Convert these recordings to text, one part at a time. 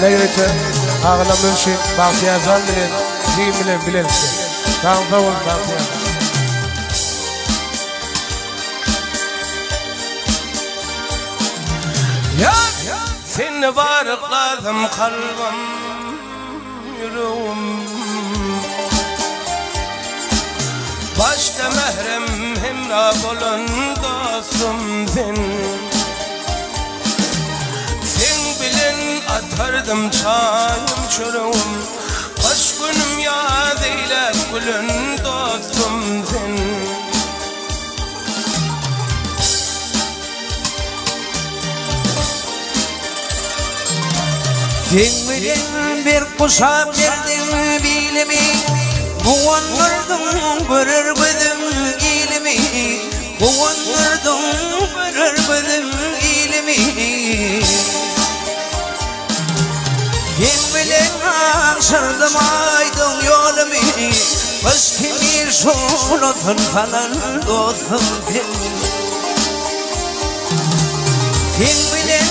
Negrete ağlamış şey Bahtiyar Zan bilen Zim bilen bilen Tamam tamam Bahtiyar Ya seni varıkladım kalbim yüreğim Başta mehrem hemra bolun dostum sen Sen bilen atardım çayım çörüm Kaç günüm yad eyle gülün dostum sen Sen bilen bir kuşa verdin bilimi Buğanlardım görür gözüm ilimi Buğanlardım görür gözüm ilimi Sen bilen akşardım aydın yolumu Kış kimi şunutun falan dostum sen Sen bilen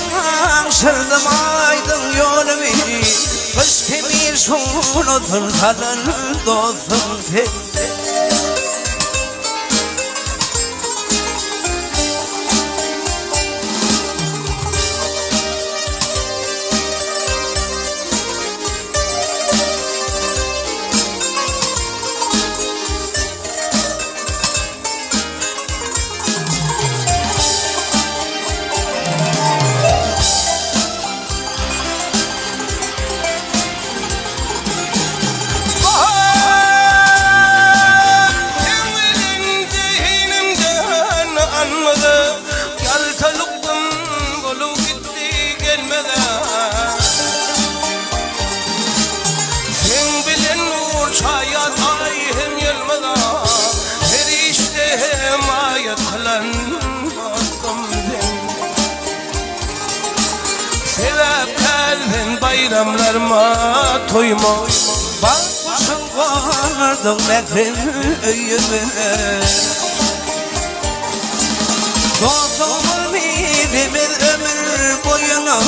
akşardım aydın yolumu Kış kimi şunutun falan dostum sen Hayat ayhem yılmada her işte himayet kılan dostum ben Sevap kalbin bayramlarıma toyma Bak kuşun vardım mekrim öyüme Dostumun ümidimiz ömür boyuna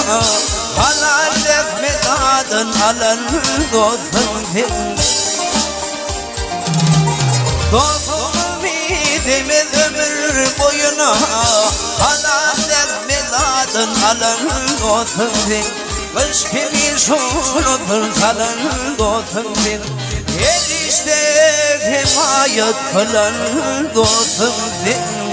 Halal etmez adın alan dostum sen Dostum ümidimiz ömür boyuna Halal etmez adın alan dostum sen Kış kimi şunutun salan dostum sen Her işte himayet kılan dostum sen